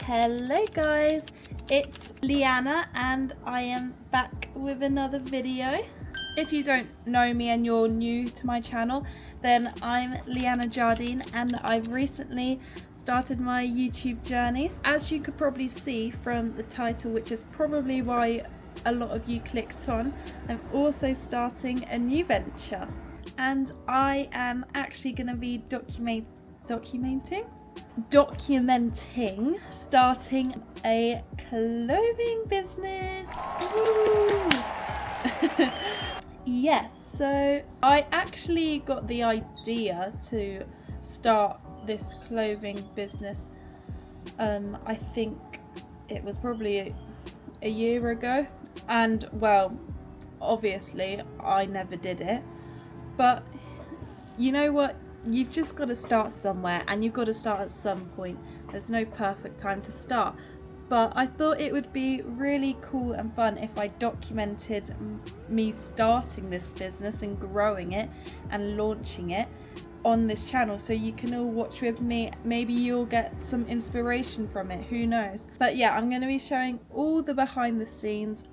Hello guys, it's Leanna and I am back with another video. If you don't know me and you're new to my channel, then I'm Leanna Jardine and I've recently started my YouTube journey. As you could probably see from the title, which is probably why a lot of you clicked on, I'm also starting a new venture and I am actually going to be documenting starting a clothing business. Yes, so I actually got the idea to start this clothing business I think it was probably a year ago, and well, obviously I never did it, but you know what, you've just got to start somewhere and you've got to start at some point. There's no perfect time to start, but I thought it would be really cool and fun if I documented me starting this business and growing it and launching it on this channel, so you can all watch with me. Maybe you'll get some inspiration from it, who knows. But yeah, I'm going to be showing all the behind the scenes,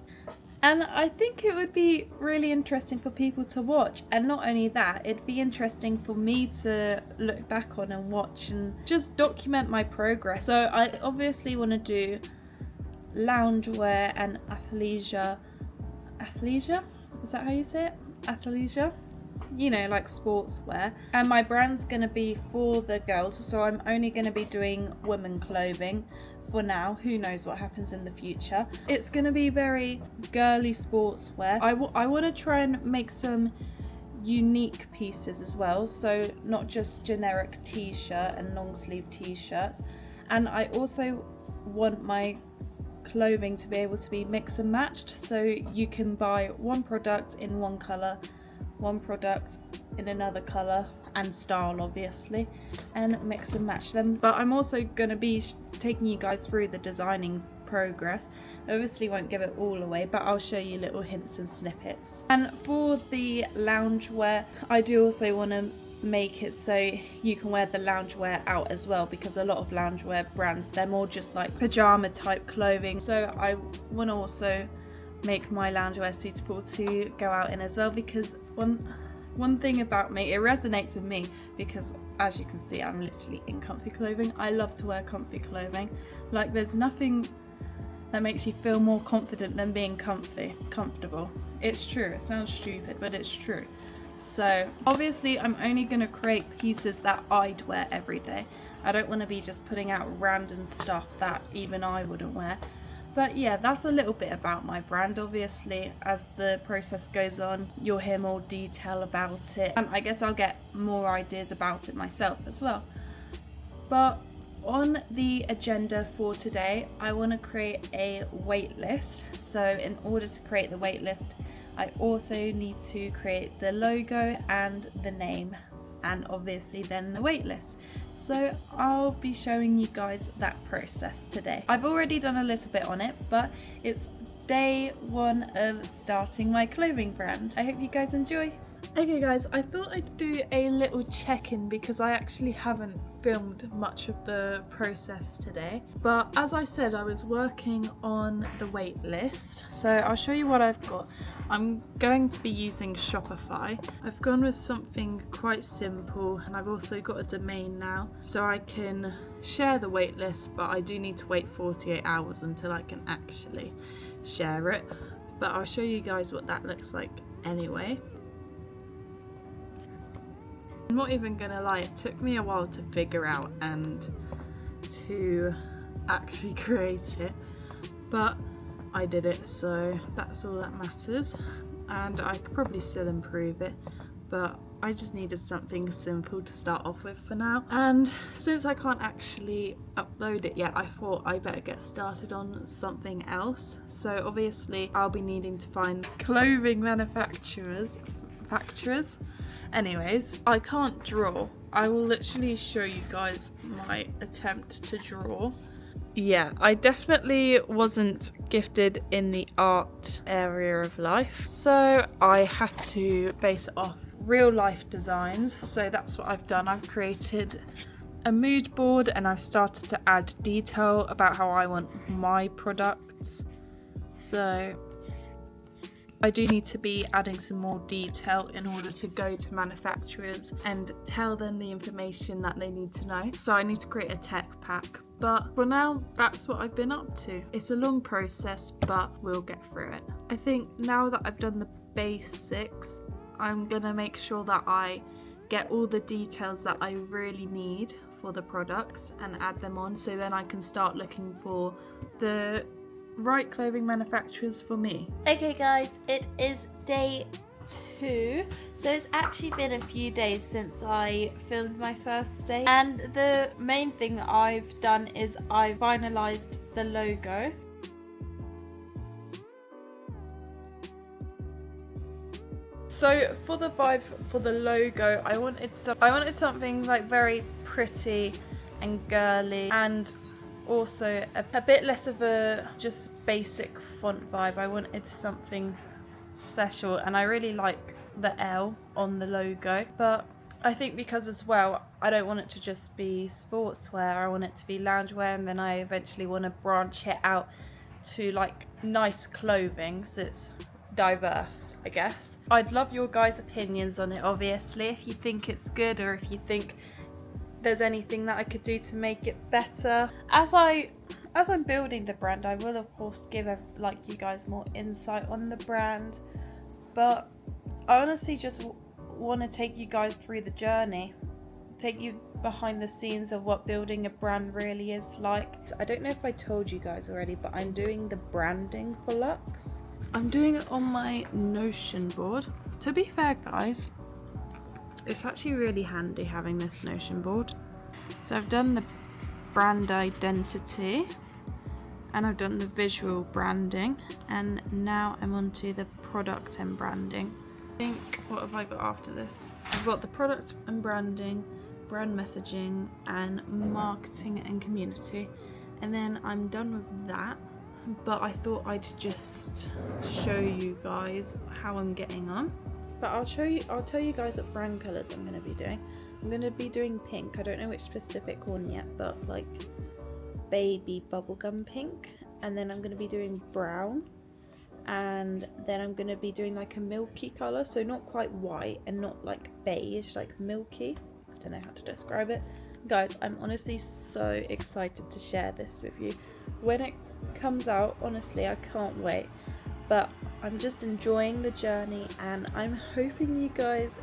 and I think it would be really interesting for people to watch. And not only that, it'd be interesting for me to look back on and watch and just document my progress. So I obviously want to do loungewear and athleisure. Athleisure? Is that how you say it? Athleisure? You know, like sportswear. And my brand's going to be for the girls, so I'm only going to be doing women clothing for now. Who knows what happens in the future. It's going to be very girly sportswear. I want to try and make some unique pieces as well, so not just generic t-shirt and long sleeve t-shirts. And I also want my clothing to be able to be mix and matched, so you can buy one product in one colour, one product in another colour and style obviously, and mix and match them. But I'm also going to be taking you guys through the designing progress. I obviously won't give it all away, but I'll show you little hints and snippets. And for the loungewear, I do also want to make it so you can wear the loungewear out as well, because a lot of loungewear brands, they're more just like pajama type clothing. So I want to also make my loungewear suitable to go out in as well, because one thing about me, it resonates with me, because as you can see, I'm literally in comfy clothing. I love to wear comfy clothing. Like, there's nothing that makes you feel more confident than being comfortable. It's true, it sounds stupid, but it's true. So obviously I'm only going to create pieces that I'd wear every day. I don't want to be just putting out random stuff that even I wouldn't wear. But yeah, that's a little bit about my brand. Obviously, as the process goes on, you'll hear more detail about it, and I guess I'll get more ideas about it myself as well. But on the agenda for today, I want to create a wait list. So in order to create the wait list, I also need to create the logo and the name, and obviously then the wait list. So I'll be showing you guys that process today. I've already done a little bit on it, but it's day one of starting my clothing brand. I hope you guys enjoy. Okay guys, I thought I'd do a little check-in because I actually haven't filmed much of the process today. But as I said, I was working on the wait list. So I'll show you what I've got. I'm going to be using Shopify. I've gone with something quite simple, and I've also got a domain now, so I can share the wait list, but I do need to wait 48 hours until I can actually share it. But I'll show you guys what that looks like anyway. I'm not even gonna lie, it took me a while to figure out and to actually create it, but I did it, so that's all that matters. And I could probably still improve it, but I just needed something simple to start off with for now. And since I can't actually upload it yet, I thought I better get started on something else. So obviously I'll be needing to find clothing manufacturers. Anyways, I can't draw. I will literally show you guys my attempt to draw. Yeah, I definitely wasn't gifted in the art area of life, so I had to base it off real life designs. So that's what I've done. I've created a mood board and I've started to add detail about how I want my products. So I do need to be adding some more detail in order to go to manufacturers and tell them the information that they need to know. So I need to create a tech pack. But for now, that's what I've been up to. It's a long process, but we'll get through it. I think now that I've done the basics, I'm gonna make sure that I get all the details that I really need for the products and add them on, so then I can start looking for the right clothing manufacturers for me. Okay guys, it is day 2, so it's actually been a few days since I filmed my first day, and the main thing I've done is I finalized the logo. So for the vibe for the logo, I wanted something like very pretty and girly, and also a bit less of a just basic font vibe. I wanted something special, and I really like the L on the logo, but I think because as well I don't want it to just be sportswear, I want it to be loungewear, and then I eventually want to branch it out to like nice clothing, so it's diverse, I guess. I'd love your guys' opinions on it, obviously, if you think it's good or if you think there's anything that I could do to make it better. As I'm building the brand, I will of course give you guys more insight on the brand, but I honestly just want to take you guys through the journey, take you behind the scenes of what building a brand really is like. I don't know if I told you guys already, but I'm doing the branding for Luxe. I'm doing it on my Notion board. To be fair guys, it's actually really handy having this Notion board. So I've done the brand identity and I've done the visual branding, and now I'm on to the product and branding. I think, what have I got after this? I've got the product and branding, brand messaging, and marketing and community, and then I'm done with that. But I thought I'd just show you guys how I'm getting on. But I'll tell you guys what brand colours I'm going to be doing. I'm going to be doing pink. I don't know which specific one yet, but like baby bubblegum pink. And then I'm going to be doing brown. And then I'm going to be doing like a milky colour. So not quite white and not like beige, like milky. I don't know how to describe it. Guys, I'm honestly so excited to share this with you. When it comes out, honestly, I can't wait. But I'm just enjoying the journey, and I'm hoping you guys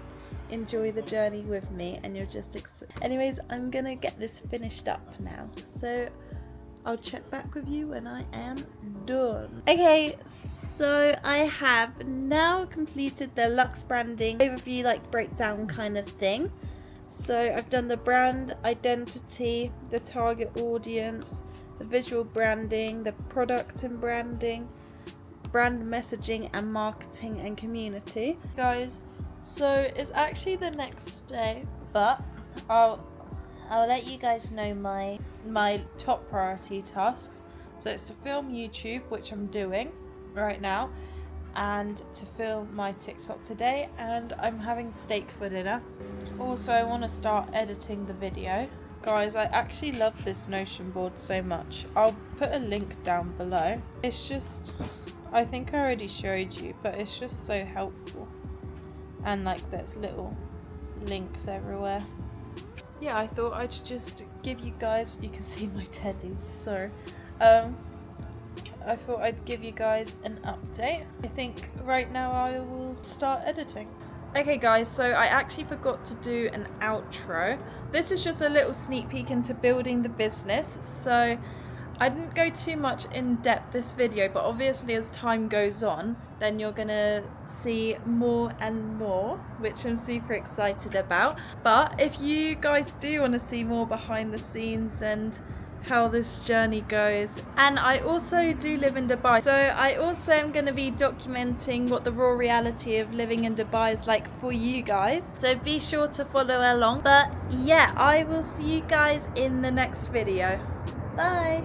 enjoy the journey with me and you're just anyways, I'm gonna get this finished up now, so I'll check back with you when I am done. Okay, so I have now completed the Luxe branding overview, like breakdown kind of thing. So I've done the brand identity, the target audience, the visual branding, the product and branding, brand messaging, and marketing and community. Guys, so it's actually the next day, but I'll let you guys know my top priority tasks. So it's to film YouTube, which I'm doing right now, and to film my TikTok today, and I'm having steak for dinner. Also, I want to start editing the video. Guys, I actually love this Notion board so much. I'll put a link down below. It's just, I think I already showed you, but it's just so helpful. And like there's little links everywhere. Yeah, I thought I'd just give you guys, you can see my teddies, sorry. I thought I'd give you guys an update. I think right now I will start editing. Okay guys, so I actually forgot to do an outro. This is just a little sneak peek into building the business. So I didn't go too much in depth this video, but obviously as time goes on, then you're gonna see more and more, which I'm super excited about. But if you guys do want to see more behind the scenes and how this journey goes, and I also do live in Dubai, so I also am going to be documenting what the raw reality of living in Dubai is like for you guys, so be sure to follow along. But yeah, I will see you guys in the next video. Bye.